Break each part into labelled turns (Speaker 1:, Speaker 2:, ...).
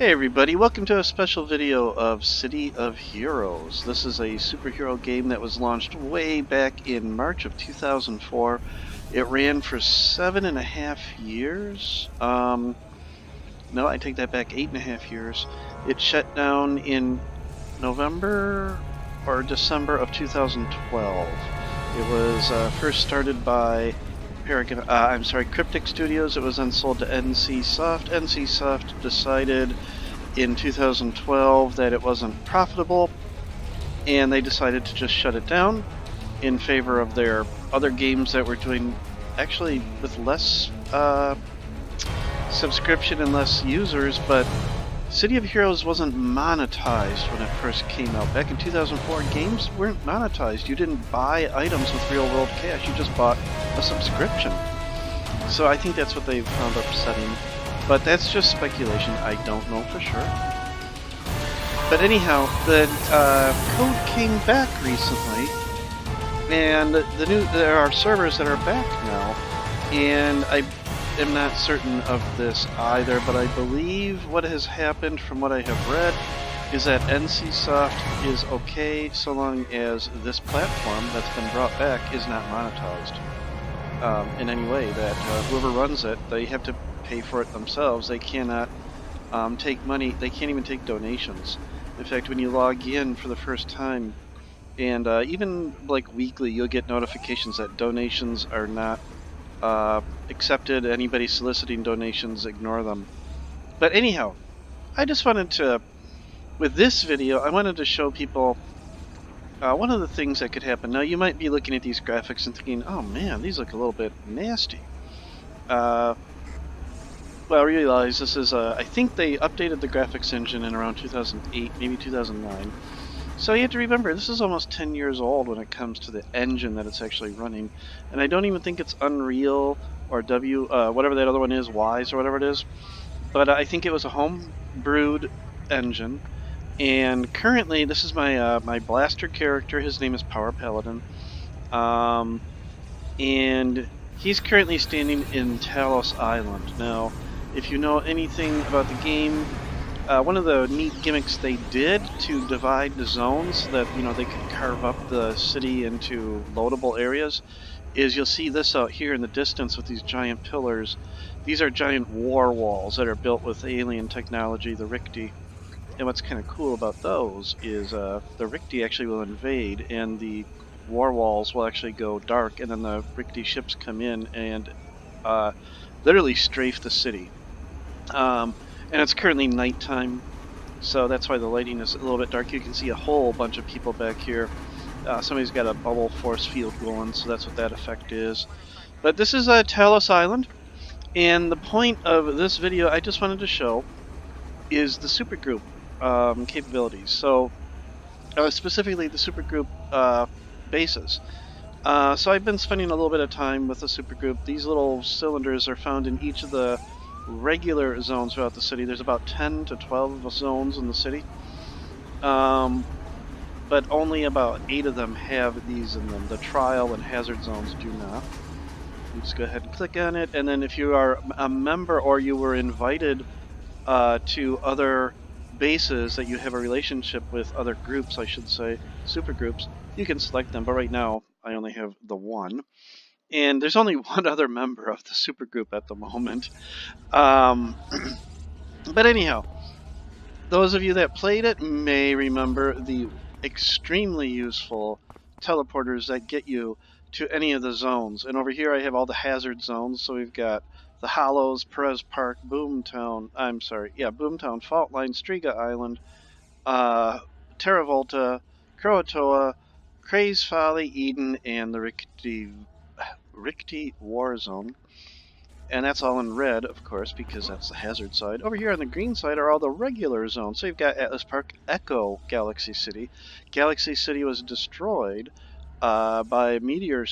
Speaker 1: Hey everybody, welcome to a special video of City of Heroes. This is a superhero game that was launched way back in March of 2004. It ran for 7.5 years. No, I take that back, 8.5 years. It shut down in November or December of 2012. It was first started by Cryptic Studios. It was then sold to NC Soft. NC Soft decided in 2012 that it wasn't profitable, and they decided to just shut it down in favor of their other games that were doing actually with less subscription and less users. But City of Heroes wasn't monetized when it first came out. Back in 2004, games weren't monetized. You didn't buy items with real world cash, you just bought a subscription. So I think that's what they found upsetting. But that's just speculation. I don't know for sure. But anyhow, the code came back recently, and there are servers that are back now, and I am not certain of this either, but I believe what has happened from what I have read is that NCSoft is okay so long as this platform that's been brought back is not monetized in any way, that whoever runs it, they have to pay for it themselves. They cannot take money. They can't even take donations. In fact, when you log in for the first time, and even like weekly, you'll get notifications that donations are not accepted. Anybody soliciting donations, ignore them. But anyhow, I just wanted to, with this video, I wanted to show people one of the things that could happen. Now, you might be looking at these graphics and thinking, oh man, these look a little bit nasty. Well, realize this is, I think they updated the graphics engine in around 2008, maybe 2009. So you have to remember, this is almost 10 years old when it comes to the engine that it's actually running. And I don't even think it's Unreal or whatever that other one is, Wise or whatever it is. But I think it was a home-brewed engine. And currently, this is my blaster character. His name is Power Paladin. And he's currently standing in Talos Island. Now, if you know anything about the game, one of the neat gimmicks they did to divide the zones so that they could carve up the city into loadable areas is you'll see this out here in the distance with these giant pillars. These are giant war walls that are built with alien technology, the Rikti. And what's kind of cool about those is the Rikti actually will invade, and the war walls will actually go dark, and then the Rikti ships come in and literally strafe the city. And it's currently nighttime, so that's why the lighting is a little bit dark. You can see a whole bunch of people back here. Somebody's got a bubble force field going, so that's what that effect is. But this is Talos Island, and the point of this video I just wanted to show is the supergroup capabilities. So specifically the supergroup bases. So I've been spending a little bit of time with the supergroup. These little cylinders are found in each of the regular zones throughout the city. There's about 10 to 12 zones in the city. But only about 8 of them have these in them. The trial and hazard zones do not. You just go ahead and click on it, and then if you are a member or you were invited to other bases that you have a relationship with, other groups, I should say, super groups, you can select them. But right now, I only have the one. And there's only one other member of the supergroup at the moment. But anyhow, those of you that played it may remember the extremely useful teleporters that get you to any of the zones. And over here I have all the hazard zones. So we've got the Hollows, Perez Park, Boomtown, Boomtown, FAULTLINE, Striga Island, Terra Volta, CROATOA, Craze Folly, Eden, and the Rikti War Zone. And that's all in red, of course, because that's the hazard side. Over here on the green side are all the regular zones. So you've got Atlas Park, Echo, Galaxy City. Galaxy City was destroyed by a meteor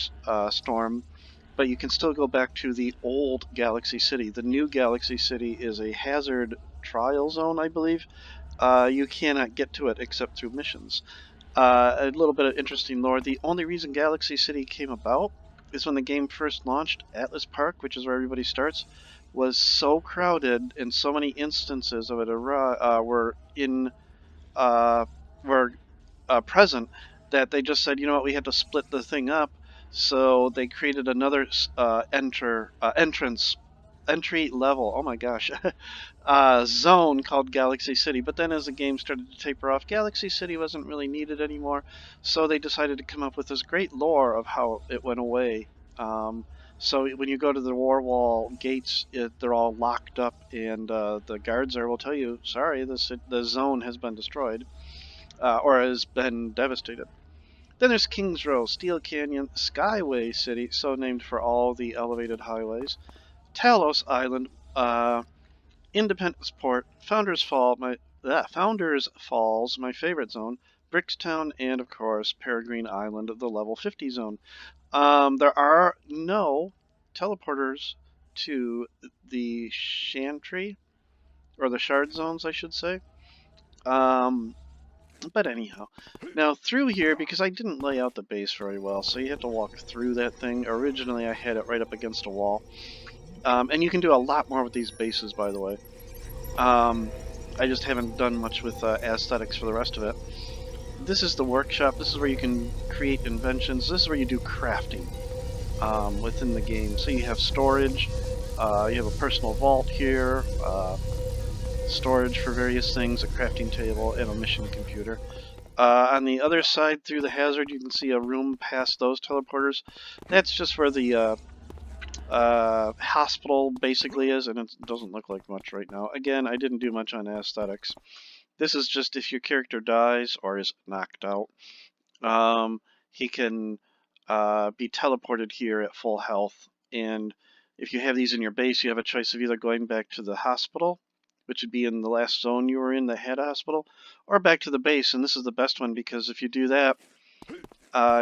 Speaker 1: storm, but you can still go back to the old Galaxy City. The new Galaxy City is a hazard trial zone, I believe. You cannot get to it except through missions. A little bit of interesting lore. The only reason Galaxy City came about is when the game first launched, Atlas Park, which is where everybody starts, was so crowded, and so many instances of it were in uh, were present, that they just said, you know what, we had to split the thing up. So they created another entry level. Oh my gosh, zone called Galaxy City. But then as the game started to taper off, Galaxy City wasn't really needed anymore. So they decided to come up with this great lore of how it went away. Um, so when you go to the Warwall gates, they're all locked up, and the guards there will tell you, sorry, the zone has been destroyed, or has been devastated. Then there's Kings Row, Steel Canyon, Skyway City, so named for all the elevated highways, Talos Island, Independence Port, Founders Falls, my favorite zone, Brickstown, and of course Peregrine Island, the level 50 zone. There are no teleporters to the Chantry, or the Shard zones, I should say. Um, But anyhow, now through here, because I didn't lay out the base very well, so you have to walk through that thing. Originally, I had it right up against a wall. And you can do a lot more with these bases, by the way. I just haven't done much with aesthetics for the rest of it. This is the workshop. This is where you can create inventions. This is where you do crafting within the game. So you have storage. You have a personal vault here. Storage for various things, a crafting table, and a mission computer. On the other side, through the hazard, you can see a room past those teleporters. That's just where the hospital basically is, and it doesn't look like much right now. Again, I didn't do much on aesthetics. This is just if your character dies or is knocked out, he can be teleported here at full health. And if you have these in your base, you have a choice of either going back to the hospital, which would be in the last zone you were in, the head hospital, or back to the base. And this is the best one, because if you do that,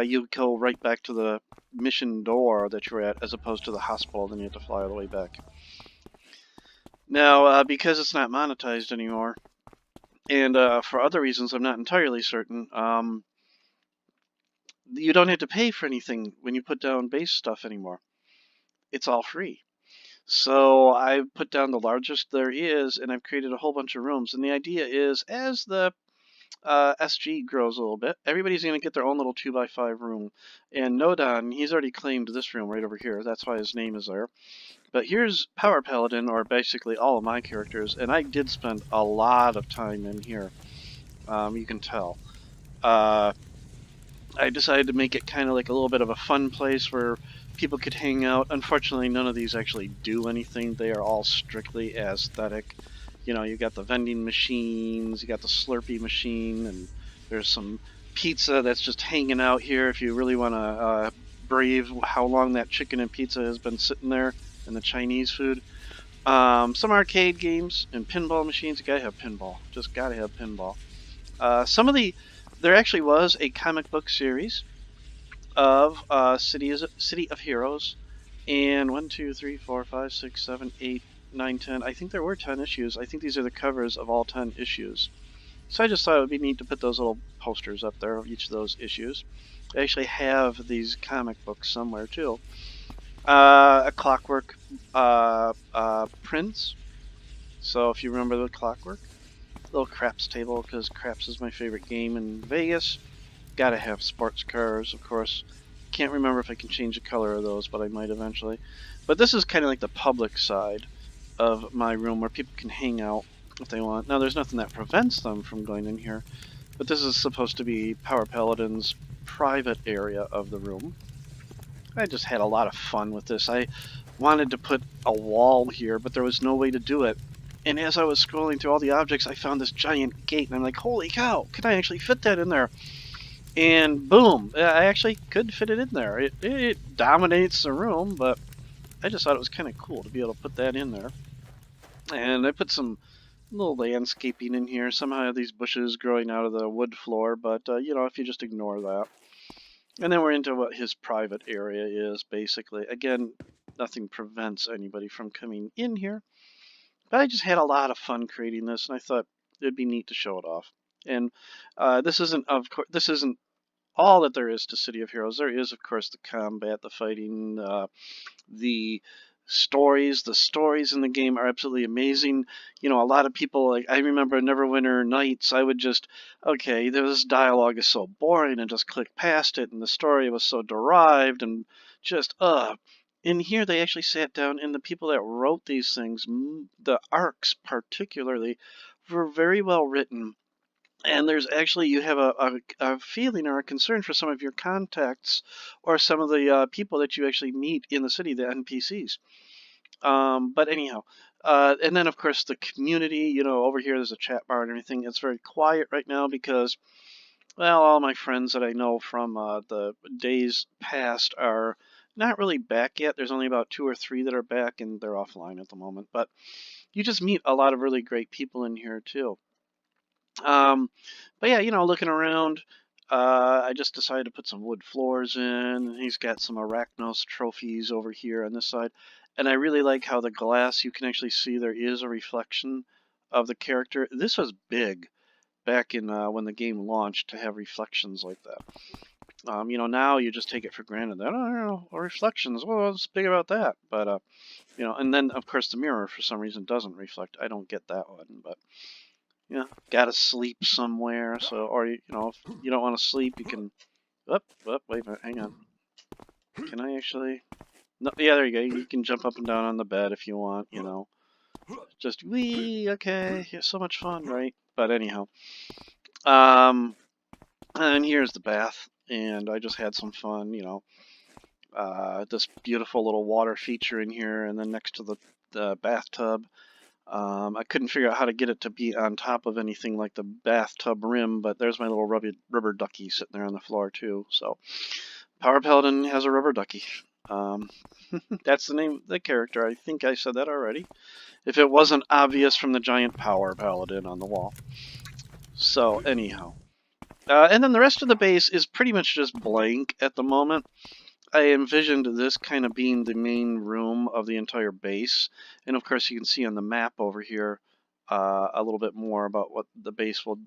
Speaker 1: you go right back to the mission door that you're at, as opposed to the hospital. Then you have to fly all the way back. Now, because it's not monetized anymore, and for other reasons I'm not entirely certain, you don't have to pay for anything when you put down base stuff anymore. It's all free. So I've put down the largest there is, and I've created a whole bunch of rooms. And the idea is, as the SG grows a little bit, everybody's going to get their own little 2x5 room. And Nodon, he's already claimed this room right over here. That's why his name is there. But here's Power Paladin, or basically all of my characters. And I did spend a lot of time in here. You can tell. I decided to make it kind of like a little bit of a fun place where people could hang out. Unfortunately, none of these actually do anything. They are all strictly aesthetic. You know, you got the vending machines, you got the Slurpee machine, and there's some pizza that's just hanging out here if you really want to brave how long that chicken and pizza has been sitting there, and the Chinese food. Some arcade games and pinball machines. You gotta have pinball. Just gotta have pinball. There actually was a comic book series of City of Heroes, and 1, 2, 3, 4, 5, 6, 7, 8, 9, 10. I think there were 10 issues. I think these are the covers of all 10 issues. So I just thought it would be neat to put those little posters up there of each of those issues. I actually have these comic books somewhere too. A Clockwork Prince. So if you remember the Clockwork. Little craps table, because craps is my favorite game in Vegas. Gotta have sports cars, of course. Can't remember if I can change the color of those, but I might eventually. But this is kind of like the public side of my room, where people can hang out if they want. Now, there's nothing that prevents them from going in here, but this is supposed to be Power Paladin's private area of the room. I just had a lot of fun with this. I wanted to put a wall here, but there was no way to do it. And as I was scrolling through all the objects, I found this giant gate, and I'm like, holy cow, can I actually fit that in there? And boom, I actually could fit it in there. It dominates the room, but I just thought it was kind of cool to be able to put that in there. And I put some little landscaping in here. Somehow I have these bushes growing out of the wood floor, but you know, if you just ignore that. And then we're into what his private area is, basically. Again, nothing prevents anybody from coming in here. But I just had a lot of fun creating this, and I thought it'd be neat to show it off. And this isn't all that there is to City of Heroes. There is, of course, the combat, the fighting, the stories. The stories in the game are absolutely amazing. You know, a lot of people, like, I remember Neverwinter Nights, I would just, okay, this dialogue is so boring, and just click past it, and the story was so derived, and just, In here, they actually sat down, and the people that wrote these things, the arcs particularly, were very well written. And there's actually, you have a feeling or a concern for some of your contacts or some of the people that you actually meet in the city, the NPCs. But anyhow, and then of course the community, you know, over here there's a chat bar and everything. It's very quiet right now because, well, all my friends that I know from the days past are not really back yet. There's only about 2 or 3 that are back, and they're offline at the moment. But you just meet a lot of really great people in here too. Um, but yeah, you know, looking around, I just decided to put some wood floors in. And he's got some Arachnos trophies over here on this side. And I really like how the glass, you can actually see there is a reflection of the character. This was big back in when the game launched to have reflections like that. You know, now you just take it for granted that, oh, you know, reflections, well, what's big about that? But, you know, and then, of course, the mirror for some reason doesn't reflect. I don't get that one, but... Yeah, gotta sleep somewhere. So, or you know, if you don't want to sleep, you can. Wait a minute, hang on. Can I actually? No, yeah, there you go. You can jump up and down on the bed if you want. You know, just wee. Okay, yeah, so much fun, right? But anyhow, and here's the bath, and I just had some fun. You know, this beautiful little water feature in here, and then next to the bathtub. I couldn't figure out how to get it to be on top of anything like the bathtub rim, but there's my little rubber ducky sitting there on the floor too. So, Power Paladin has a rubber ducky. That's the name of the character. I think I said that already. If it wasn't obvious from the giant Power Paladin on the wall. So, anyhow. And then the rest of the base is pretty much just blank at the moment. I envisioned this kind of being the main room of the entire base. And of course you can see on the map over here a little bit more about what the base will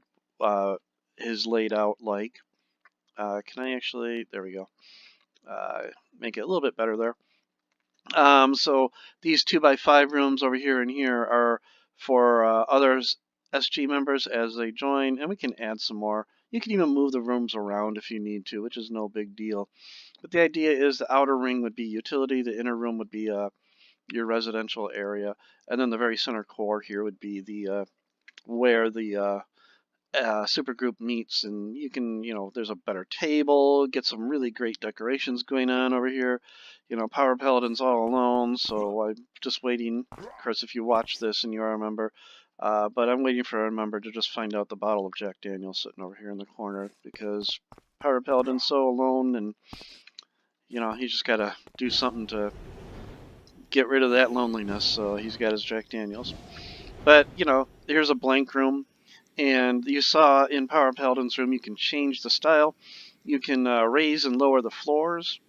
Speaker 1: is laid out like. Can I actually, there we go, make it a little bit better there. So these 2x5 rooms over here and here are for others SG members as they join, and we can add some more. You can even move the rooms around if you need to, which is no big deal. But the idea is the outer ring would be utility, the inner room would be your residential area, and then the very center core here would be the where the supergroup meets, and you can, you know, there's a better table, get some really great decorations going on over here. You know, Power Paladin's all alone, so I'm just waiting. Of course, if you watch this and you are a member, but I'm waiting for a member to just find out the bottle of Jack Daniels sitting over here in the corner, because Power Paladin's so alone, and you know, he's just got to do something to get rid of that loneliness, so he's got his Jack Daniels. But, you know, here's a blank room, and you saw in Power Paladin's room you can change the style. You can raise and lower the floors.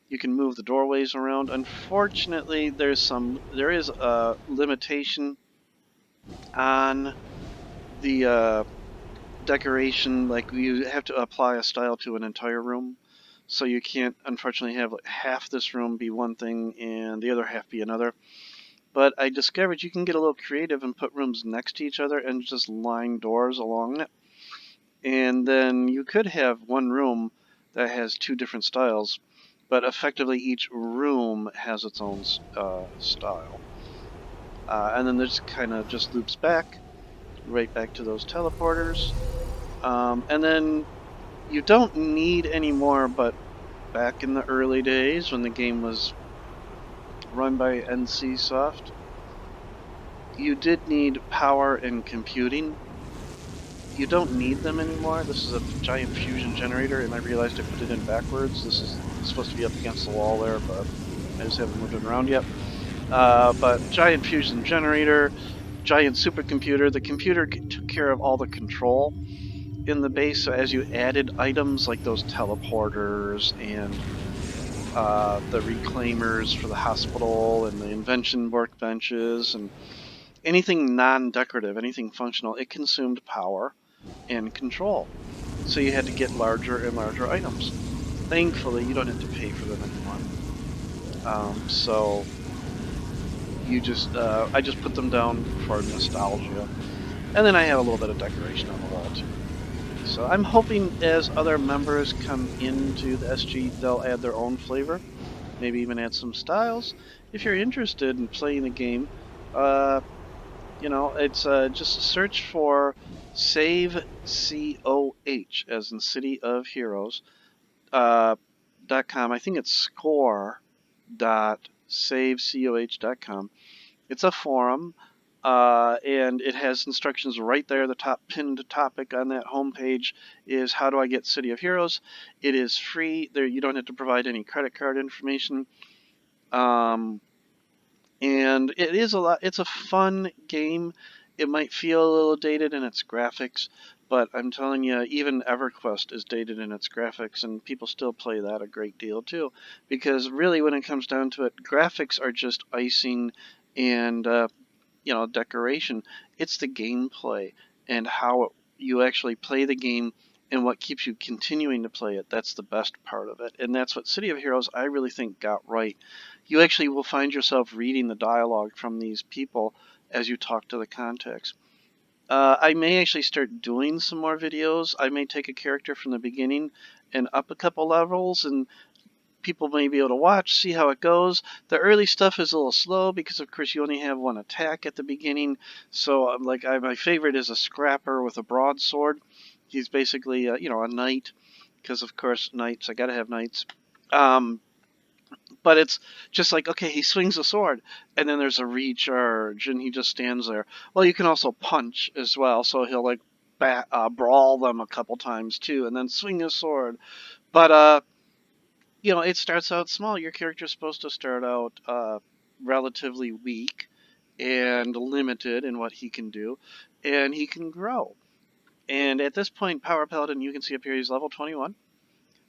Speaker 1: You can move the doorways around. Unfortunately, there is a limitation on the decoration. Like, you have to apply a style to an entire room. So you can't, unfortunately, have half this room be one thing and the other half be another. But I discovered you can get a little creative and put rooms next to each other and just line doors along it. And then you could have one room that has 2 different styles, but effectively each room has its own style. And then this kind of just loops back, right back to those teleporters. And then you don't need any more, but back in the early days when the game was run by NCSoft, you did need power and computing. You don't need them anymore. This is a giant fusion generator, and I realized I put it in backwards. This is supposed to be up against the wall there, but I just haven't moved it around yet. But giant fusion generator, giant supercomputer. The computer took care of all the control in the base, so as you added items like those teleporters and the reclaimers for the hospital and the invention workbenches and anything non-decorative, anything functional, it consumed power and control. So you had to get larger and larger items. Thankfully, you don't have to pay for them anymore. So You just I just put them down for nostalgia, and then I have a little bit of decoration on the wall too. So I'm hoping as other members come into the SG, they'll add their own flavor, maybe even add some styles. If you're interested in playing the game, it's just search for Save COH as in City of Heroes .com. I think it's score.savecoh.com. It's a forum, and it has instructions right there. The top pinned topic on that homepage is how do I get City of Heroes. It is free. There, you don't have to provide any credit card information. And it is it's a fun game. It might feel a little dated in its graphics, but I'm telling you, even EverQuest is dated in its graphics, and people still play that a great deal too. Because really, when it comes down to it, graphics are just icing and decoration. It's the gameplay and how you actually play the game and what keeps you continuing to play it. That's the best part of it. And that's what City of Heroes, I really think, got right. You actually will find yourself reading the dialogue from these people as you talk to the contacts. I may actually start doing some more videos. I may take a character from the beginning and up a couple levels, and people may be able to watch, see how it goes. The early stuff is a little slow because, of course, you only have one attack at the beginning. So, my favorite is a scrapper with a broadsword. He's basically, a knight, because, of course, knights, I gotta have knights. But it's just like, okay, he swings a sword, and then there's a recharge, and he just stands there. Well, you can also punch as well, so he'll, brawl them a couple times, too, and then swing his sword. But, it starts out small. Your character's supposed to start out relatively weak and limited in what he can do, and he can grow. And at this point, Power Paladin, you can see up here, he's level 21.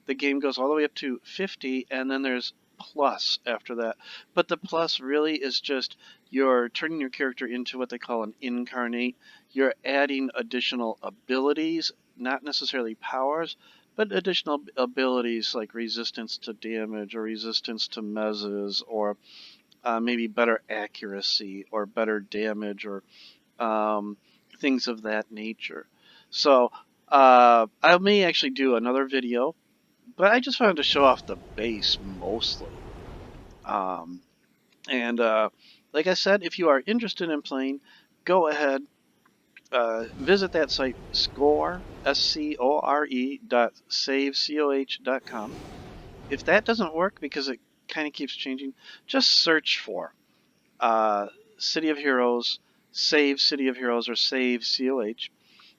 Speaker 1: The game goes all the way up to 50, and then there's plus after that. But the plus really is just you're turning your character into what they call an incarnate. You're adding additional abilities, not necessarily powers, but additional abilities like resistance to damage or resistance to mezzes, or maybe better accuracy or better damage, or things of that nature. So I may actually do another video, but I just wanted to show off the base mostly. And like I said, if you are interested in playing, go ahead, visit that site, score.savecoh.com. If that doesn't work, because it kind of keeps changing, just search for City of Heroes, Save City of Heroes, or Save COH.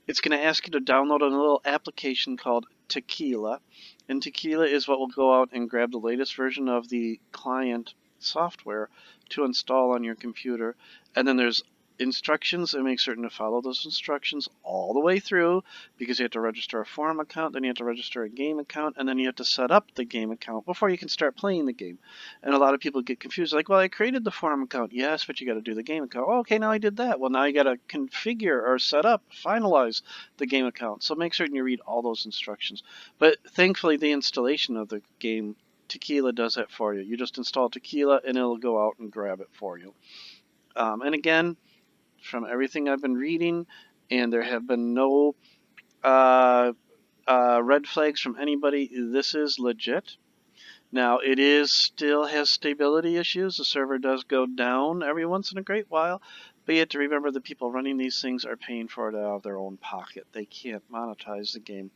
Speaker 1: It's going to ask you to download a little application called Tequila, and Tequila is what will go out and grab the latest version of the client software to install on your computer. And then there's instructions, and make certain to follow those instructions all the way through, because you have to register a forum account, then you have to register a game account, and then you have to set up the game account before you can start playing the game. And a lot of people get confused, like, well, I created the forum account. Yes, but you got to do the game account. Oh, okay, now I did that. Well, now you got to configure or set up, finalize the game account. So make certain you read all those instructions. But thankfully, the installation of the game, Tequila, does that for you. You just install Tequila, and it'll go out and grab it for you. And again, from everything I've been reading, and there have been no red flags from anybody, this is legit. Now, it still has stability issues. The server does go down every once in a great while, but you have to remember the people running these things are paying for it out of their own pocket. They can't monetize the game,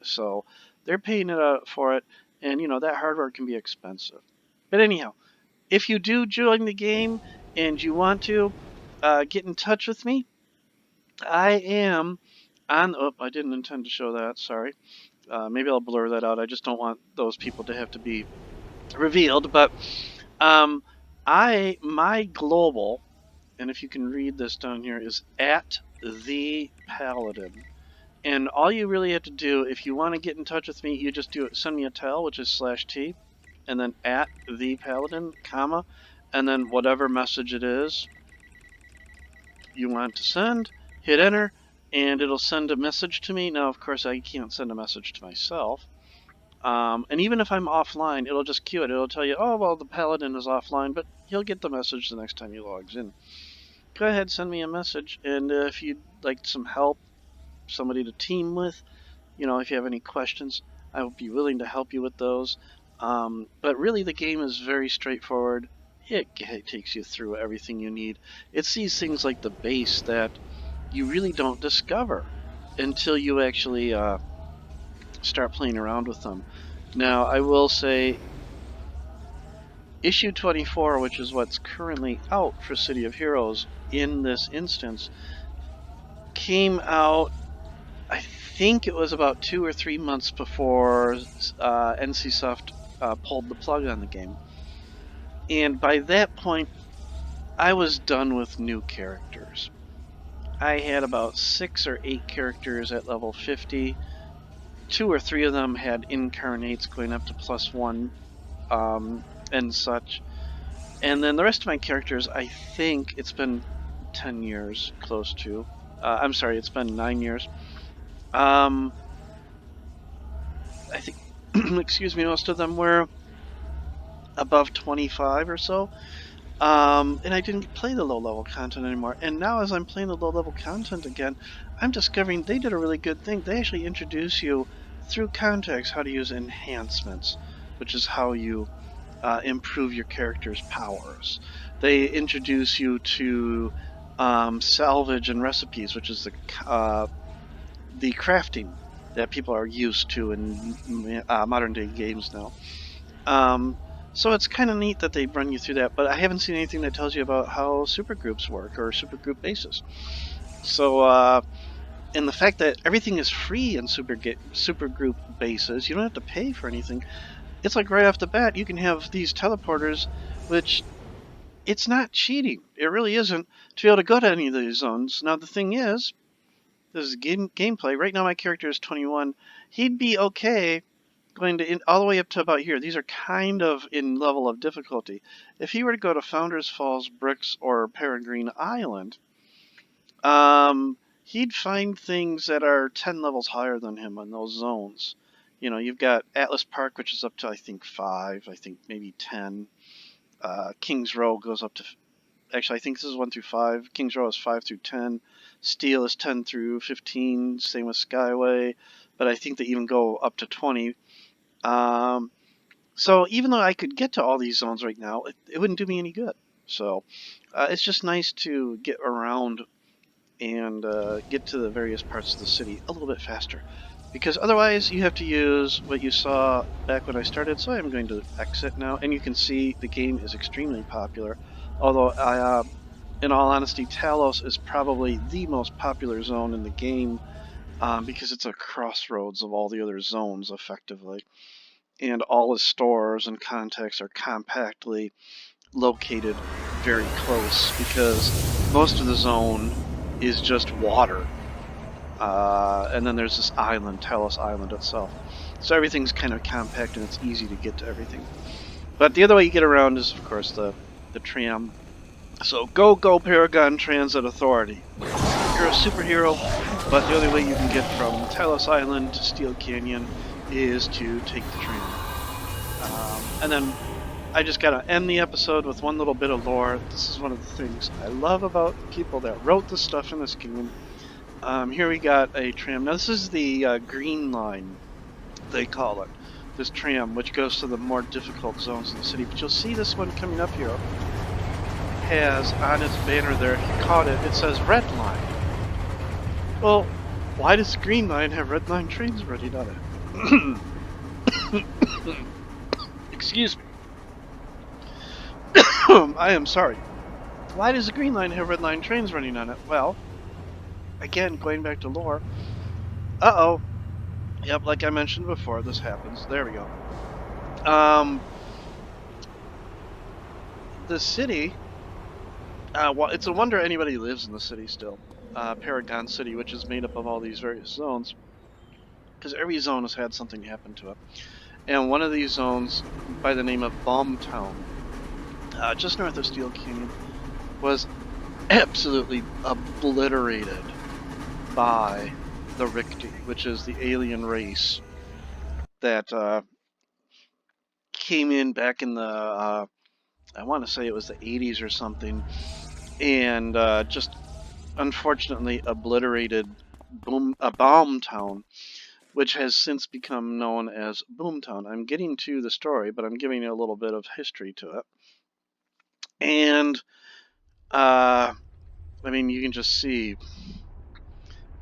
Speaker 1: so they're paying for it, and that hardware can be expensive. But anyhow, if you do join the game and you want to get in touch with me, I am on. Oh, I didn't intend to show that. Sorry. Maybe I'll blur that out. I just don't want those people to have to be revealed. But my global, and if you can read this down here, is at the Paladin. And all you really have to do, if you want to get in touch with me, you just send me a tell, which is /t, and then at the Paladin, comma, and then whatever message it is you want to send, hit enter, and it'll send a message to me. Now, of course, I can't send a message to myself. And even if I'm offline, it'll just queue it. It'll tell you, oh, well, the paladin is offline, but he'll get the message the next time he logs in. Go ahead, send me a message, and if you'd like some help, somebody to team with, if you have any questions, I will be willing to help you with those. But really, the game is very straightforward. It takes you through everything you need. It's these things like the base that you really don't discover until you actually start playing around with them. Now, I will say, issue 24, which is what's currently out for City of Heroes in this instance, came out, I think it was about 2 or 3 months before NCSoft pulled the plug on the game. And by that point, I was done with new characters. I had about 6 or 8 characters at level 50. 2 or 3 of them had incarnates going up to +1 and such. And then the rest of my characters, I think it's been 10 years, close to. I'm sorry, it's been 9 years. I think, excuse me, most of them were above 25 or so. And I didn't play the low-level content anymore. And now as I'm playing the low-level content again, I'm discovering they did a really good thing. They actually introduce you through context how to use enhancements, which is how you improve your character's powers. They introduce you to salvage and recipes, which is the crafting that people are used to in modern-day games now. So it's kind of neat that they run you through that, but I haven't seen anything that tells you about how supergroups work or supergroup bases. So, and the fact that everything is free in supergroup bases, you don't have to pay for anything. It's like right off the bat, you can have these teleporters, which it's not cheating. It really isn't to be able to go to any of these zones. Now, the thing is, this is gameplay. Right now, my character is 21. He'd be okay going to all the way up to about here. These are kind of in level of difficulty. If he were to go to Founders Falls, Bricks, or Peregrine Island, he'd find things that are 10 levels higher than him in those zones. You've got Atlas Park, which is up to, I think, 5, I think maybe 10. Kings Row goes up to, actually, I think this is 1 through 5. Kings Row is 5 through 10. Steel is 10 through 15, same with Skyway, but I think they even go up to 20. So even though I could get to all these zones right now, it wouldn't do me any good. So it's just nice to get around and get to the various parts of the city a little bit faster. Because otherwise you have to use what you saw back when I started, so I'm going to exit now. And you can see the game is extremely popular. Although, in all honesty, Talos is probably the most popular zone in the game because it's a crossroads of all the other zones, effectively. And all the stores and contacts are compactly located very close because most of the zone is just water. And then there's this island, Talos Island itself. So everything's kind of compact and it's easy to get to everything. But the other way you get around is, of course, the tram. So go Paragon Transit Authority. You're a superhero, but the only way you can get from Talos Island to Steel Canyon is to take the train. And then I just gotta end the episode with one little bit of lore. This is one of the things I love about people that wrote the stuff in this game. Here we got a tram. Now this is the green line, they call it. This tram, which goes to the more difficult zones in the city. But you'll see this one coming up here has on its banner there, if you caught it, it says Red Line. Well, why does Green Line have Red Line trains running on it? Excuse me. I am sorry. Why does the Green Line have Red Line trains running on it? Well, again, going back to lore. Uh-oh. Yep, like I mentioned before, this happens. There we go. The city, well, it's a wonder anybody lives in the city still. Paragon City, which is made up of all these various zones. Because every zone has had something happen to it. And one of these zones, by the name of Baumtown, just north of Steel Canyon, was absolutely obliterated by the Rikti, which is the alien race that came in back in the, I want to say it was the 80s or something, and just unfortunately obliterated Baumtown, which has since become known as Boomtown. I'm getting to the story, but I'm giving you a little bit of history to it. And, I mean, you can just see,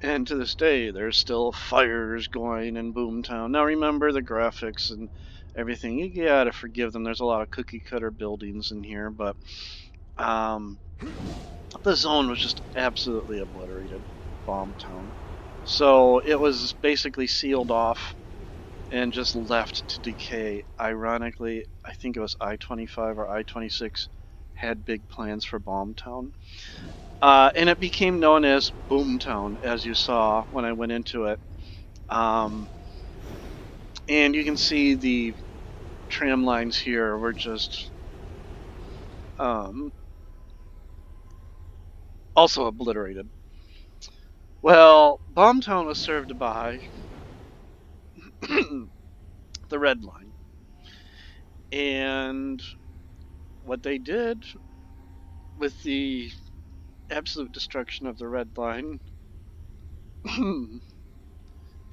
Speaker 1: and to this day, there's still fires going in Boomtown. Now, remember the graphics and everything. You gotta forgive them. There's a lot of cookie-cutter buildings in here, but the zone was just absolutely obliterated, Baumtown. So it was basically sealed off and just left to decay. Ironically, I think it was I-25 or I-26 had big plans for Baumtown. And it became known as Boomtown, as you saw when I went into it. And you can see the tram lines here were just also obliterated. Well, Baumtown was served by the Red Line. And what they did with the absolute destruction of the Red Line,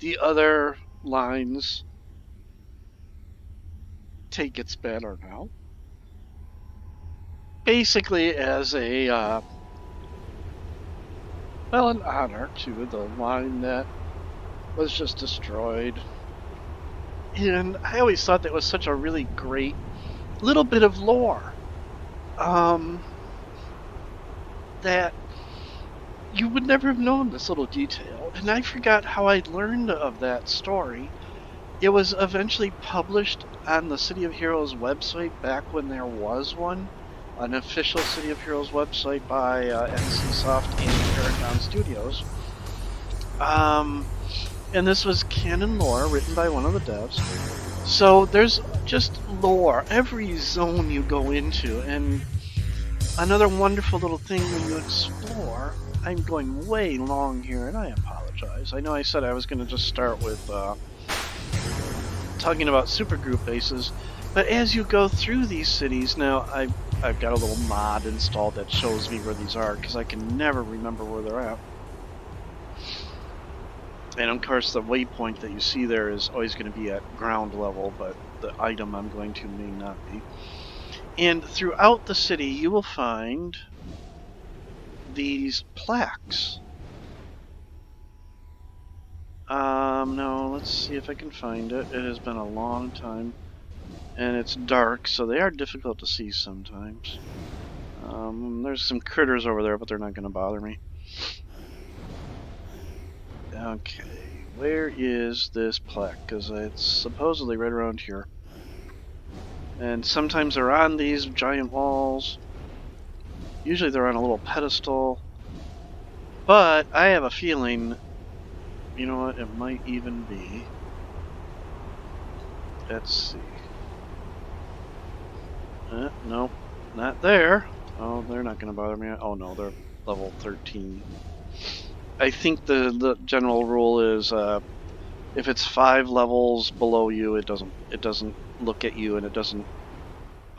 Speaker 1: the other lines take its banner now. Basically as a, well, an honor to the line that was just destroyed. And I always thought that was such a really great little bit of lore. That you would never have known this little detail. And I forgot how I learned of that story. It was eventually published on the City of Heroes website back when there was one. An official City of Heroes website by NCSoft and Paragon Studios. And this was canon lore written by one of the devs. So there's just lore every zone you go into, and another wonderful little thing when you explore. I'm going way long here, and I apologize. I know I said I was going to just start with talking about supergroup bases, but as you go through these cities, now I've got a little mod installed that shows me where these are, because I can never remember where they're at. And of course the waypoint that you see there is always going to be at ground level, but the item I'm going to may not be. And throughout the city you will find these plaques. No, let's see if I can find it. It has been a long time. And it's dark, so they are difficult to see sometimes. There's some critters over there, but they're not going to bother me. Okay, where is this plaque? Because it's supposedly right around here. And sometimes they're on these giant walls. Usually they're on a little pedestal. But I have a feeling, you know what, it might even be. Let's see. Nope, not there. Oh, they're not going to bother me. Oh no, they're level 13. I think the general rule is if it's 5 levels below you, it doesn't look at you and it doesn't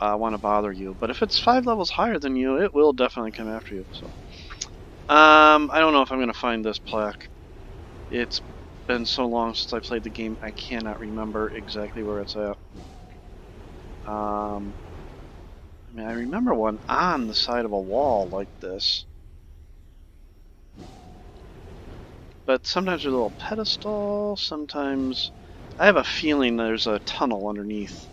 Speaker 1: want to bother you. But if it's 5 levels higher than you, it will definitely come after you. So I don't know if I'm going to find this plaque. It's been so long since I played the game, I cannot remember exactly where it's at. I mean, I remember one on the side of a wall like this. But sometimes there's a little pedestal, sometimes I have a feeling there's a tunnel underneath.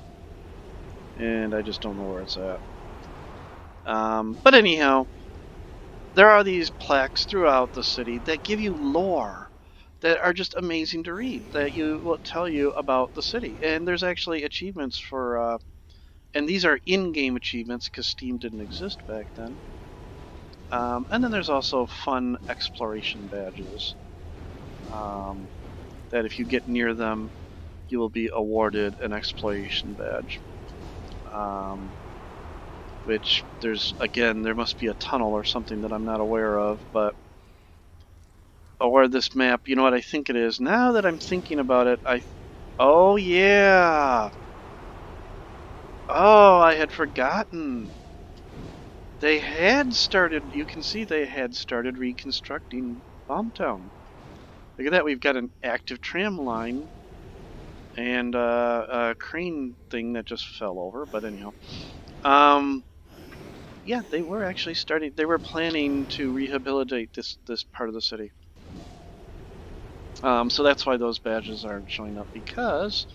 Speaker 1: And I just don't know where it's at. But anyhow, there are these plaques throughout the city that give you lore that are just amazing to read, that will tell you about the city. And there's actually achievements for, and these are in-game achievements because Steam didn't exist back then. And then there's also fun exploration badges. That if you get near them, you will be awarded an exploration badge. Which there must be a tunnel or something that I'm not aware of, but or this map, you know what I think it is? Now that I'm thinking about it, oh yeah! Oh, I had forgotten. They had started, you can see they had started reconstructing Boomtown. Look at that, we've got an active tram line and a crane thing that just fell over, but anyhow. Yeah, they were actually starting, they were planning to rehabilitate this part of the city. So that's why those badges aren't showing up, because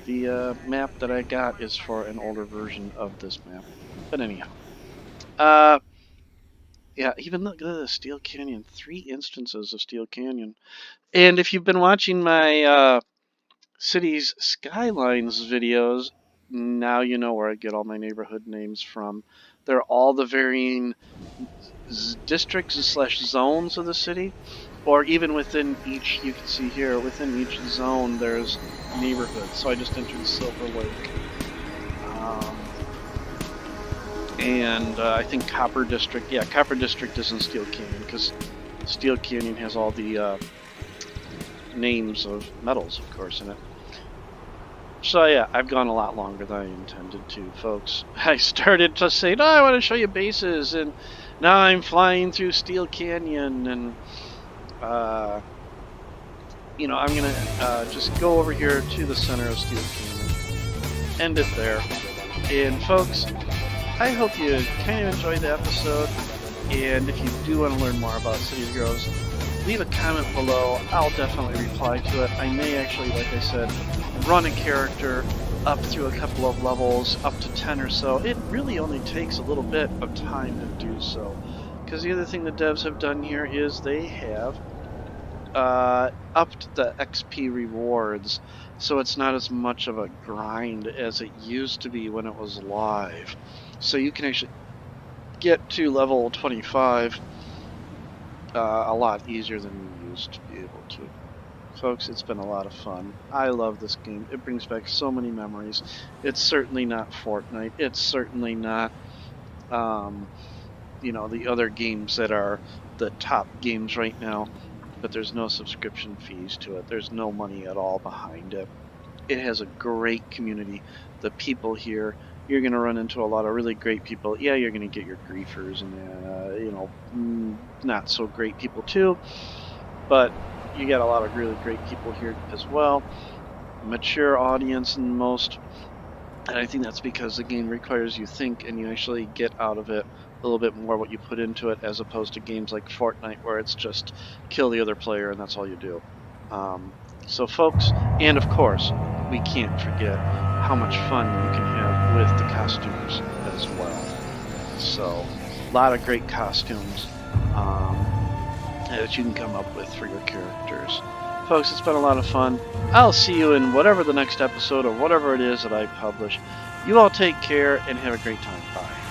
Speaker 1: the map that I got is for an older version of this map. But anyhow. Yeah, even look at the Steel Canyon. 3 instances of Steel Canyon. And if you've been watching my cities skylines videos, now you know where I get all my neighborhood names from. They're all the varying districts slash zones of the city, or even within each, you can see here, within each zone there's neighborhoods. So I just entered Silver Lake. And I think Copper District, yeah, Copper District is in Steel Canyon, because Steel Canyon has all the names of metals, of course, in it. So yeah, I've gone a lot longer than I intended to, folks. I started to say, no, I want to show you bases, and now I'm flying through Steel Canyon, and you know, I'm gonna just go over here to the center of Steel Canyon, end it there. And folks, I hope you kind of enjoyed the episode, and if you do want to learn more about City of Heroes, leave a comment below. I'll definitely reply to it. I may actually, like I said, run a character up through a couple of levels, up to 10 or so. It really only takes a little bit of time to do so, because the other thing the devs have done here is they have upped the XP rewards, so it's not as much of a grind as it used to be when it was live. So you can actually get to level 25 a lot easier than you used to be able to. Folks, it's been a lot of fun. I love this game. It brings back so many memories. It's certainly not Fortnite. It's certainly not, you know, the other games that are the top games right now. But there's no subscription fees to it. There's no money at all behind it. It has a great community. The people here, you're going to run into a lot of really great people. Yeah, you're going to get your griefers and, you know, not so great people too. But you get a lot of really great people here as well. Mature audience in most. And I think that's because the game requires you think, and you actually get out of it a little bit more what you put into it, as opposed to games like Fortnite where it's just kill the other player and that's all you do. So folks, and of course, we can't forget how much fun you can have with the costumes as well. So, a lot of great costumes that you can come up with for your characters. Folks, it's been a lot of fun. I'll see you in whatever the next episode or whatever it is that I publish. You all take care and have a great time. Bye.